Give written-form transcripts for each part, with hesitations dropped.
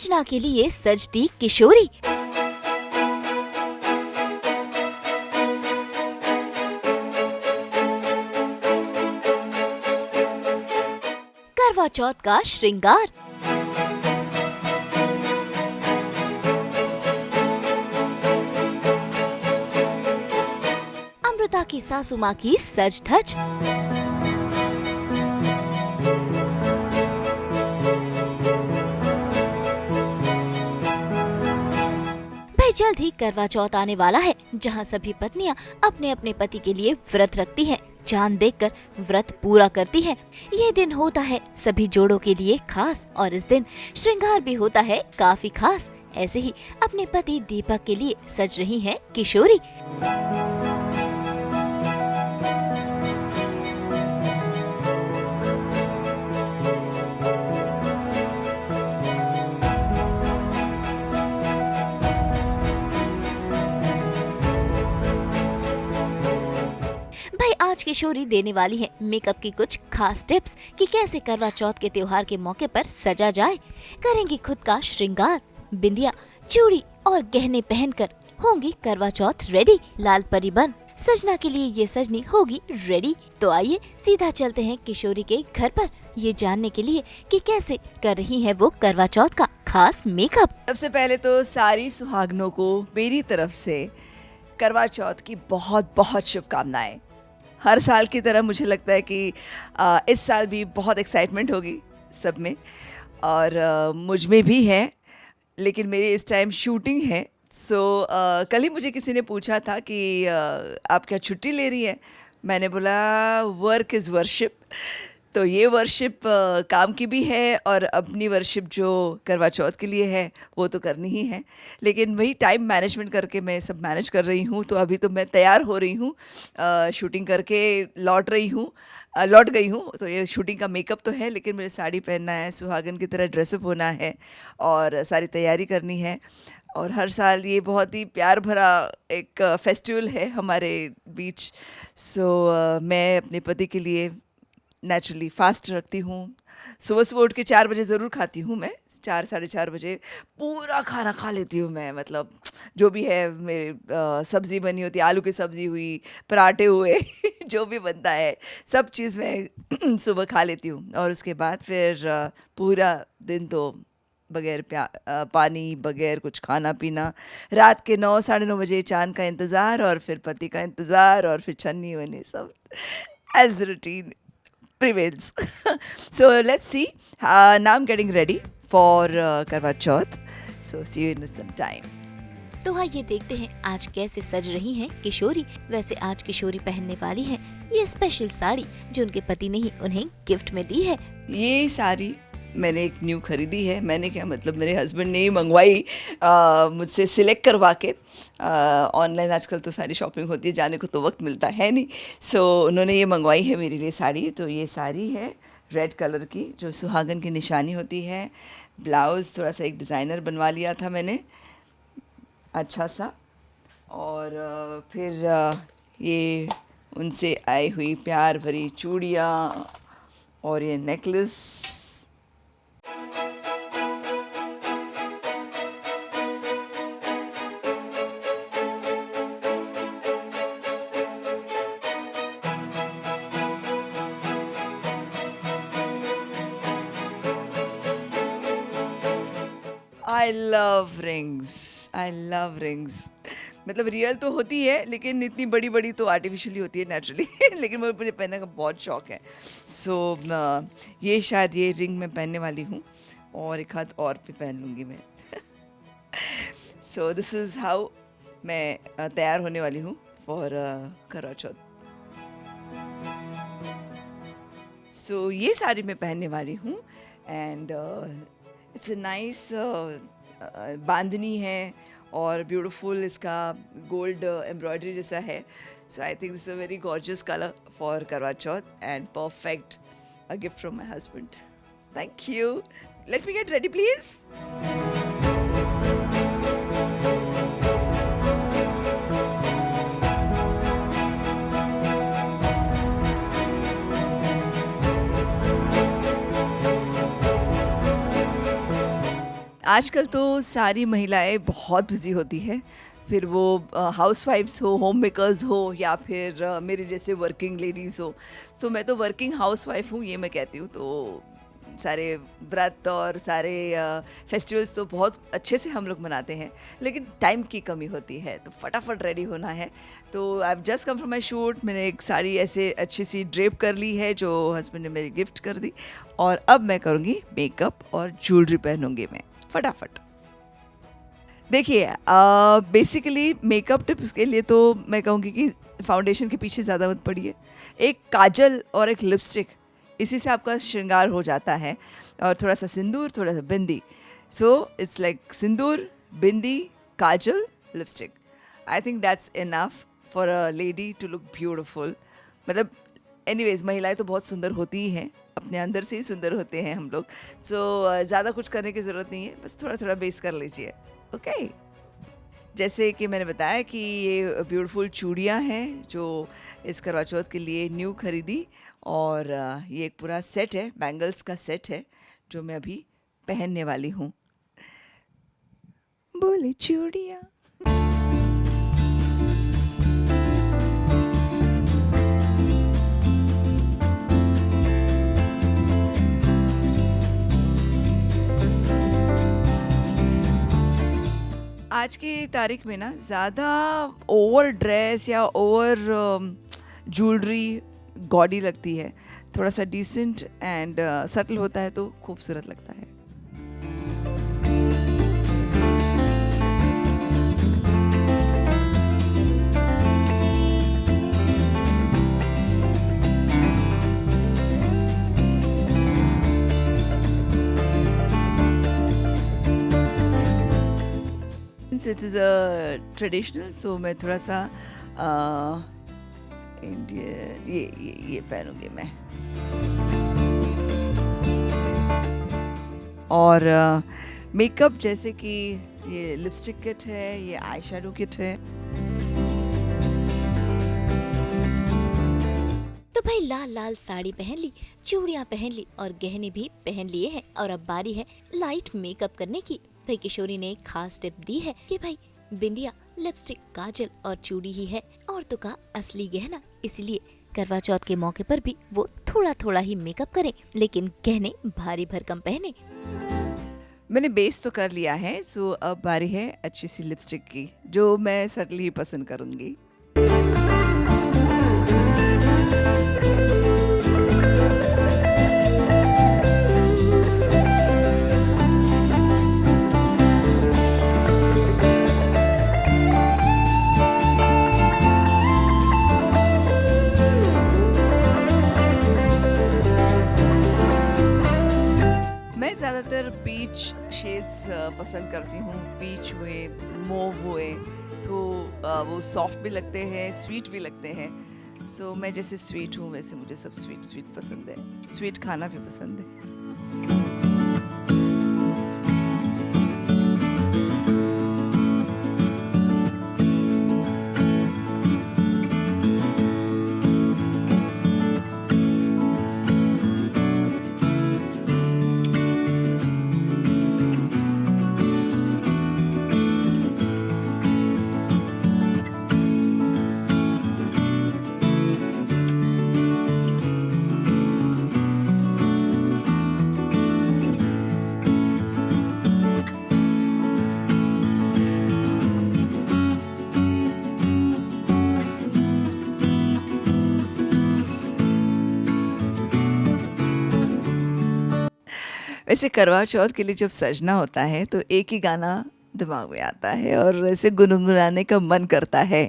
सजना के लिए सजती किशोरी। करवा चौथ का श्रृंगार। अमृता की सासू माँ की सज धज। भाई जल्द ही करवा चौथ आने वाला है, जहाँ सभी पत्नियां अपने अपने पति के लिए व्रत रखती हैं, चांद देखकर व्रत पूरा करती हैं। ये दिन होता है सभी जोड़ों के लिए खास और इस दिन श्रृंगार भी होता है काफी खास। ऐसे ही अपने पति दीपक के लिए सज रही हैं किशोरी। भाई आज किशोरी देने वाली है मेकअप की कुछ खास टिप्स कि कैसे करवा चौथ के त्योहार के मौके पर सजा जाए। करेंगी खुद का श्रृंगार, बिंदिया, चूड़ी और गहने पहनकर होंगी करवा चौथ रेडी। लाल परी बन सजना के लिए ये सजनी होगी रेडी। तो आइए सीधा चलते हैं किशोरी के घर पर, ये जानने के लिए कि कैसे कर रही है वो करवा चौथ का खास मेकअप। सबसे पहले तो सारी सुहागनों को मेरी तरफ से करवा चौथ की बहुत बहुत शुभकामनाएं। हर साल की तरह मुझे लगता है कि इस साल भी बहुत एक्साइटमेंट होगी सब में और मुझ में भी है, लेकिन मेरी इस टाइम शूटिंग है। कल ही मुझे किसी ने पूछा था कि आप क्या छुट्टी ले रही है। मैंने बोला वर्क इज़ वर्शिप। तो ये वर्शिप काम की भी है और अपनी वर्शिप जो करवा चौथ के लिए है वो तो करनी ही है, लेकिन वही टाइम मैनेजमेंट करके मैं सब मैनेज कर रही हूँ। तो अभी तो मैं तैयार हो रही हूँ, शूटिंग करके लौट गई हूँ। तो ये शूटिंग का मेकअप तो है, लेकिन मुझे साड़ी पहनना है, सुहागन की तरह ड्रेसअप होना है और सारी तैयारी करनी है। और हर साल ये बहुत ही प्यार भरा एक फेस्टिवल है हमारे बीच। मैं अपने पति के लिए नेचुरली फास्ट रखती हूँ। सुबह उठ के 4 बजे ज़रूर खाती हूँ मैं, 4 साढ़े 4 बजे पूरा खाना खा लेती हूँ मैं। मतलब जो भी है मेरे सब्ज़ी बनी होती है, आलू की सब्ज़ी हुई, पराठे हुए जो भी बनता है सब चीज़ मैं सुबह खा लेती हूँ। और उसके बाद फिर पूरा दिन तो बगैर पानी, बगैर कुछ खाना पीना, रात के 9 साढ़े 9 बजे चांद का इंतज़ार और फिर पति का इंतज़ार और फिर छन्नी वन्नी सब as routine prevails. So let's see. Now I'm getting ready for Karwa Chauth. So see you in some time. तो आइए देखते हैं आज कैसे सज रही हैं किशोरी। वैसे आज किशोरी पहनने वाली है ये स्पेशल साड़ी जो उनके पति ने ही उन्हें गिफ्ट में दी है। ये साड़ी मैंने एक न्यू खरीदी है। मैंने क्या मतलब मेरे हस्बैंड ने ही मंगवाई मुझसे सिलेक्ट करवा के। ऑनलाइन आजकल तो सारी शॉपिंग होती है, जाने को तो वक्त मिलता है नहीं। उन्होंने ये मंगवाई है मेरे लिए साड़ी। तो ये साड़ी है रेड कलर की जो सुहागन की निशानी होती है। ब्लाउज़ थोड़ा सा एक डिज़ाइनर बनवा लिया था मैंने अच्छा सा। और फिर ये उनसे आई हुई प्यार भरी चूड़ियाँ और ये नेकलेस। I love rings. मतलब रियल तो होती है, लेकिन इतनी बड़ी बड़ी तो आर्टिफिशियली होती है नेचुरली लेकिन मुझे पहनने का बहुत शौक है। ये शायद ये रिंग मैं पहनने वाली हूँ और एक हाथ और भी पहन लूँगी मैं दिस इज़ हाउ मैं तैयार होने वाली हूँ फॉर करवा चौथ। ये साड़ी मैं पहनने वाली हूँ and it's a nice bandhani है और ब्यूटीफुल इसका गोल्ड एम्ब्रॉयडरी जैसा है। I think this is a very gorgeous colour for Karva Chauth and perfect a gift from my husband. Thank you. Let me get ready please. आजकल तो सारी महिलाएं बहुत बिजी होती है, फिर वो हाउसवाइफ्स हो, होम मेकर्स हो, या फिर मेरे जैसे वर्किंग लेडीज़ हो। सो मैं तो वर्किंग हाउसवाइफ हूँ, ये मैं कहती हूँ। तो सारे व्रत और सारे फेस्टिवल्स तो बहुत अच्छे से हम लोग मनाते हैं, लेकिन टाइम की कमी होती है, तो फटाफट रेडी होना है। तो I have just come from my shoot, मैंने एक साड़ी ऐसे अच्छी सी ड्रेप कर ली है जो हस्बैंड ने मेरी गिफ्ट कर दी, और अब मैं करूँगी मेकअप और ज्वेलरी पहनूंगी मैं फटाफट। देखिए, बेसिकली मेकअप टिप्स के लिए तो मैं कहूँगी कि फाउंडेशन के पीछे ज़्यादा मत पड़िए। एक काजल और एक लिपस्टिक, इसी से आपका श्रृंगार हो जाता है, और थोड़ा सा सिंदूर, थोड़ा सा bindi. So it's like sindoor, bindi, kajal, lipstick. I think that's enough for a lady to look beautiful. मतलब एनीवेज, महिलाएं तो बहुत सुंदर होती ही हैं, अपने अंदर से ही सुंदर होते हैं हम लोग। सो ज़्यादा कुछ करने की ज़रूरत नहीं है, बस थोड़ा थोड़ा बेस कर लीजिए। ओके, जैसे कि मैंने बताया कि ये ब्यूटीफुल चूड़ियाँ हैं जो इस करवा चौथ के लिए न्यू खरीदी, और ये एक पूरा सेट है, बैंगल्स का सेट है जो मैं अभी पहनने वाली हूँ। बोले चूड़ियाँ। आज की तारीख में ना ज़्यादा ओवर ड्रेस या ओवर ज्वेलरी गॉडी लगती है। थोड़ा सा डिसेंट एंड सटल होता है तो खूबसूरत लगता है। It is a traditional, so मैं थोड़ा सा इंडियन ये पहनूंगी मैं। और मेकअप जैसे कि ये लिपस्टिक किट है, ये आई शेडो किट है। तो भाई लाल लाल साड़ी पहन ली, चूड़ियाँ पहन ली और गहने भी पहन लिए हैं, और अब बारी है लाइट मेकअप करने की। भाई किशोरी ने एक खास टिप दी है कि भाई बिंदिया, लिपस्टिक, काजल और चूड़ी ही है औरतों का असली गहना, इसलिए करवा चौथ के मौके पर भी वो थोड़ा थोड़ा ही मेकअप करें, लेकिन गहने भारी भरकम पहने। मैंने बेस तो कर लिया है, सो अब बारी है अच्छी सी लिपस्टिक की, जो मैं सटली ही पसंद करूंगी। ज़्यादातर पीच शेड्स पसंद करती हूँ। पीच हुए, मोव हुए, तो वो सॉफ्ट भी लगते हैं, स्वीट भी लगते हैं। सो मैं जैसे स्वीट हूँ वैसे मुझे सब स्वीट स्वीट पसंद है, स्वीट खाना भी पसंद है। वैसे करवा चौथ के लिए जब सजना होता है तो एक ही गाना दिमाग में आता है और ऐसे गुनगुनाने का मन करता है।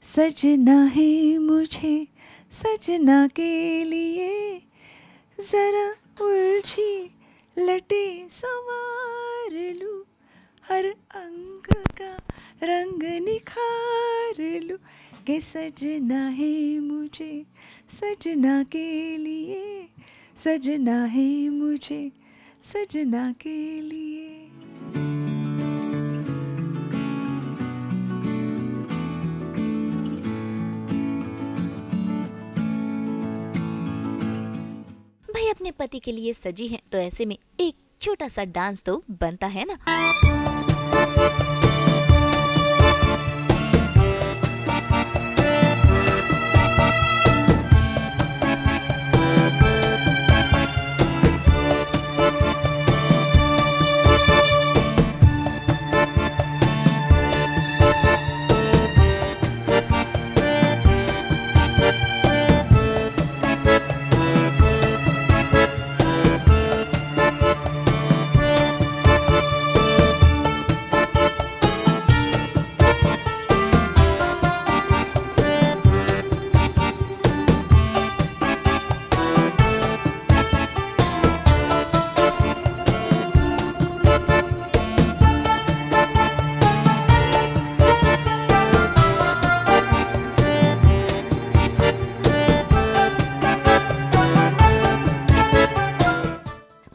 सजना है मुझे सजना के लिए, जरा उलझी लटे सवार लूं, हर अंग का रंग निखार लूं, के सजना है मुझे सजना के लिए, सजना है मुझे सजना के लिए। अपने पति के लिए सजी हैं, तो ऐसे में एक छोटा सा डांस तो बनता है ना।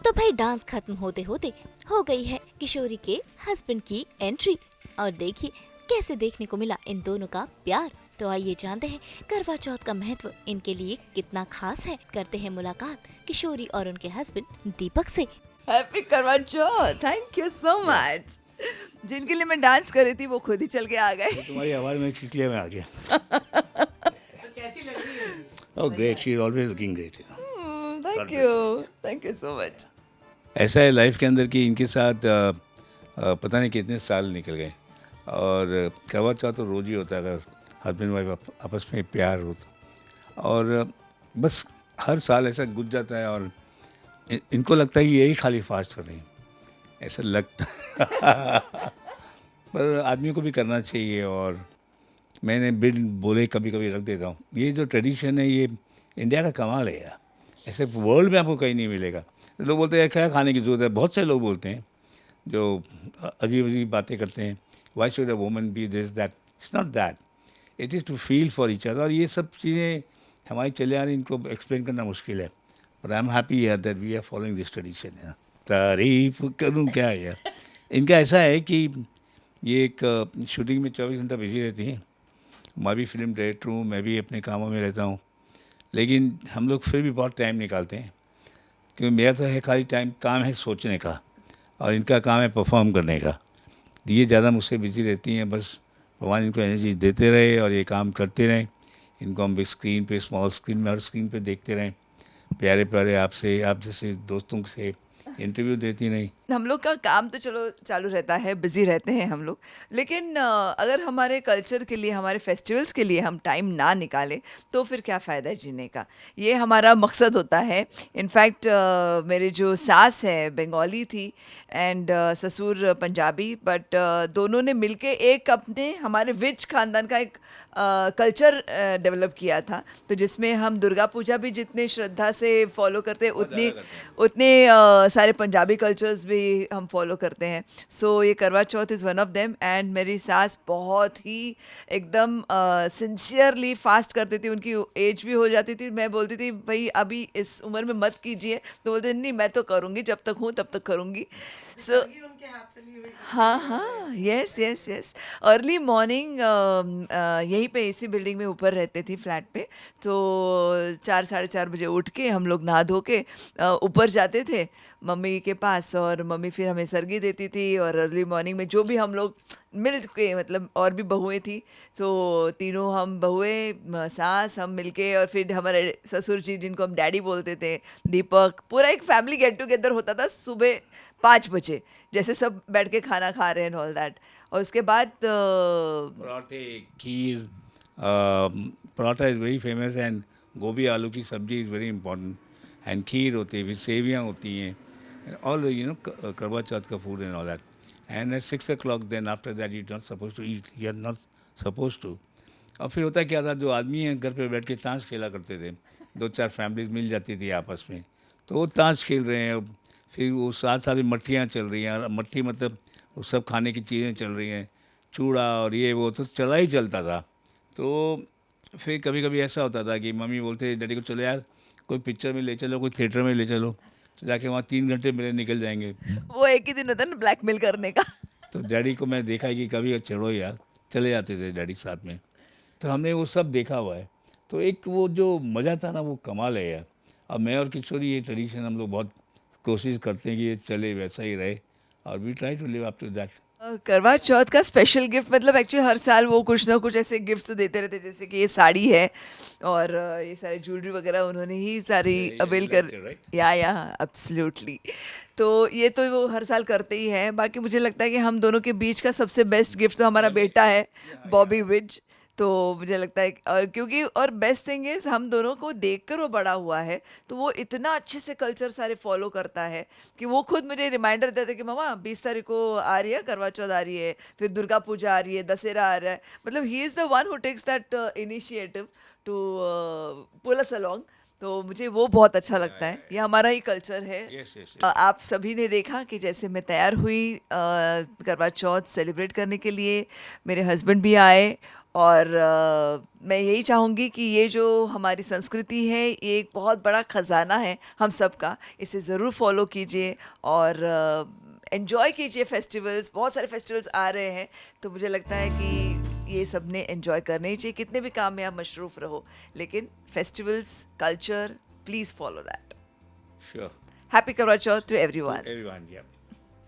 तो भाई डांस खत्म होते होते हो गई है किशोरी के हस्बैंड की एंट्री, और देखिए कैसे देखने को मिला इन दोनों का प्यार। तो आइए जानते हैं करवा चौथ का महत्व इनके लिए कितना खास है। करते हैं मुलाकात किशोरी और उनके हस्बैंड दीपक से। हैप्पी करवा चौथ, थैंक यू सो मच। जिनके लिए मैं डांस कर रही थी वो खुद ही चल के आ गए। तुम्हारी आवाज में किकलिया में आ गया। कैसी लग रही है? Oh great, she is always looking great. Thank you so much. ऐसा है लाइफ के अंदर कि इनके साथ पता नहीं कितने साल निकल गए, और करवा चौथ तो रोज ही होता है अगर हस्बैंड वाइफ आपस में प्यार हो तो। और बस हर साल ऐसा गुजर जाता है, और इनको लगता है कि यही खाली फास्ट कर रही हैं, ऐसा लगता है। पर आदमी को भी करना चाहिए, और मैंने बिल बोले कभी कभी रख देता हूँ। ये जो ट्रेडिशन है ये इंडिया का कमाल है यार, ऐसे वर्ल्ड में आपको कहीं नहीं मिलेगा। लोग बोलते हैं क्या खाने की ज़रूरत है, बहुत से लोग बोलते हैं जो अजीब अजीब बातें करते हैं, why should a woman be this that. It's not that, it is to feel for each other. और ये सब चीज़ें हमारी चले आ रही, इनको एक्सप्लेन करना मुश्किल है, बट आई एम हैप्पी यार that we are following this tradition. तारीफ करूँ क्या है यार। इनका ऐसा है कि ये एक शूटिंग में 24 घंटा बिजी रहती हैं। मैं भी फिल्म डायरेक्टर हूँ, मैं भी अपने कामों में रहता हूँ, लेकिन हम लोग फिर भी बहुत टाइम निकालते हैं, क्योंकि मेरा तो है खाली टाइम काम है सोचने का, और इनका काम है परफॉर्म करने का। ये ज़्यादा मुझसे बिजी रहती हैं, बस भगवान इनको एनर्जी देते रहे और ये काम करते रहें। इनको हम बिग स्क्रीन पे, स्मॉल स्क्रीन में, हर स्क्रीन पे देखते रहें, प्यारे प्यारे आपसे, आप जैसे दोस्तों से इंटरव्यू देती नहीं। हम लोग का काम तो चलो चालू रहता है, बिजी रहते हैं हम लोग, लेकिन अगर हमारे कल्चर के लिए, हमारे फेस्टिवल्स के लिए हम टाइम ना निकालें तो फिर क्या फ़ायदा है जीने का। ये हमारा मकसद होता है। इनफैक्ट मेरी जो सास है बंगाली थी एंड ससुर पंजाबी, बट दोनों ने मिलके एक अपने हमारे विच खानदान का एक कल्चर डेवलप किया था, तो जिसमें हम दुर्गा पूजा भी जितने श्रद्धा से फॉलो करते हैं उतने सारे पंजाबी कल्चर्स भी हम फॉलो करते हैं। सो ये Karva Chauth is one of them. And मेरी सास बहुत ही एकदम सिंसियरली फास्ट करती थी। उनकी एज भी हो जाती थी, मैं बोलती थी भाई अभी इस उम्र में मत कीजिए, तो बोलते नहीं मैं तो करूँगी, जब तक हूँ तब तक करूँगी। सो हाँ हाँ, yes yes yes. Early morning यहीं पे इसी बिल्डिंग में ऊपर रहते थी फ्लैट पे, तो 4 साढ़े 4 बजे उठ के हम लोग नहा धो के ऊपर जाते थे मम्मी के पास, और मम्मी फिर हमें सरगी देती थी। और अर्ली मॉर्निंग में जो भी हम लोग मिल के, मतलब और भी बहुएं थी, तो तीनों हम बहुएं सास हम मिलके, और फिर हमारे ससुर जी जिनको हम डैडी बोलते थे, दीपक, पूरा एक फैमिली गेट टुगेदर होता था सुबह 5 बजे, जैसे सब बैठ के खाना खा रहे हैं ऑल दैट। और उसके बाद पराठे, kheer, paratha is very famous, and gobhi aloo की sabzi is very important, and kheer होती है, फिर सेवियाँ होती हैं, all you know Karva Chauth का food and all that. And at 6 o'clock then after that you not suppose to eat, you are not suppose to. और फिर होता क्या था, जो आदमी हैं घर पे बैठ के ताश खेला करते थे, 2-4 फैमिलीज मिल जाती थी आपस में, तो वो ताश खेल रहे हैं, फिर वो साथ साथ मट्ठियाँ चल रही हैं। मट्ठी मतलब वो सब खाने की चीज़ें चल रही हैं, चूड़ा और ये वो तो चला ही चलता था। तो फिर कभी कभी ऐसा होता था कि मम्मी बोलते डैडी को चलो यार कोई पिक्चर में ले चलो, कोई थिएटर में ले चलो, तो जाके वहाँ 3 घंटे मेरे निकल जाएंगे। वो एक ही दिन होता है ना ब्लैकमेल करने का। तो डैडी को मैं देखा कि कभी चढ़ो यार, चले जाते थे डैडी साथ में, तो हमने वो सब देखा हुआ है। तो एक वो जो मज़ा था ना वो कमाल है यार। और मैं और किशोरी ये ट्रेडिशन हम लोग बहुत कोशिश करते हैं कि ये चले, वैसा ही रहे, और we try to live up to that. Karva Chauth का स्पेशल गिफ्ट मतलब एक्चुअली हर साल वो कुछ ना कुछ ऐसे गिफ्ट्स तो देते रहते हैं, जैसे कि ये साड़ी है और ये सारे ज्वेलरी वगैरह उन्होंने ही सारी Yeah, yeah, अवेल you कर liked it, right? या एब्सोल्युटली। तो ये तो वो हर साल करते ही है। बाकी मुझे लगता है कि हम दोनों के बीच का सबसे बेस्ट गिफ्ट तो हमारा बेटा है, बॉबी विज। तो मुझे लगता है और क्योंकि और बेस्ट थिंग इज हम दोनों को देखकर वो बड़ा हुआ है, तो वो इतना अच्छे से कल्चर सारे फॉलो करता है कि वो खुद मुझे रिमाइंडर देता है कि मामा 20 तारीख को आ रही है करवा चौथ, आ रही है, फिर दुर्गा पूजा आ रही है, दशहरा आ रहा है। मतलब he is the one who takes that initiative to pull us along. तो मुझे वो बहुत अच्छा लगता है, ये हमारा ही कल्चर है। Yes, yes, yes. आप सभी ने देखा कि जैसे मैं तैयार हुई करवा चौथ सेलिब्रेट करने के लिए, मेरे हस्बैंड भी आए, और मैं यही चाहूँगी कि ये जो हमारी संस्कृति है ये एक बहुत बड़ा ख़जाना है हम सब का, इसे ज़रूर फॉलो कीजिए और एंजॉय कीजिए फेस्टिवल्स। बहुत सारे फेस्टिवल्स आ रहे हैं, तो मुझे लगता है कि ये सब ने एंजॉय करने ही चाहिए, कितने भी काम में आप मशरूफ़ रहो, लेकिन festivals, culture, please follow that. Sure. Happy करवा चौथ टू एवरीवन। Everyone, yeah.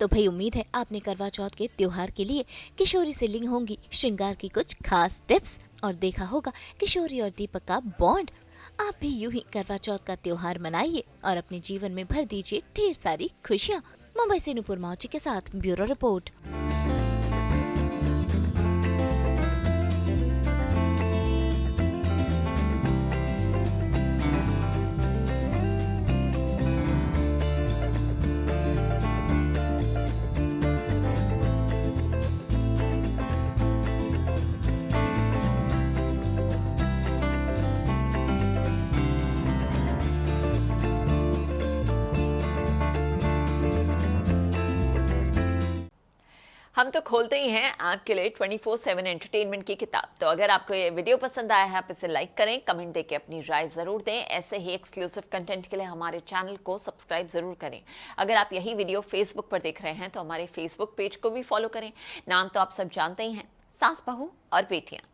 तो भाई उम्मीद है आपने करवा चौथ के त्योहार के लिए किशोरी से ली होंगी श्रृंगार की कुछ खास टिप्स और देखा होगा किशोरी और दीपक का बॉन्ड। आप भी यूं ही करवा चौथ का त्योहार मनाइए और अपने जीवन में भर दीजिए ढेर सारी खुशियाँ। मुंबई से नुपुर मौची के साथ ब्यूरो रिपोर्ट। हम तो खोलते ही हैं आपके लिए 24/7 एंटरटेनमेंट की किताब। तो अगर आपको ये वीडियो पसंद आया है, आप इसे लाइक करें, कमेंट देके अपनी राय जरूर दें। ऐसे ही एक्सक्लूसिव कंटेंट के लिए हमारे चैनल को सब्सक्राइब जरूर करें। अगर आप यही वीडियो फेसबुक पर देख रहे हैं तो हमारे फेसबुक पेज को भी फॉलो करें। नाम तो आप सब जानते ही हैं, सास बहू और बेटियां।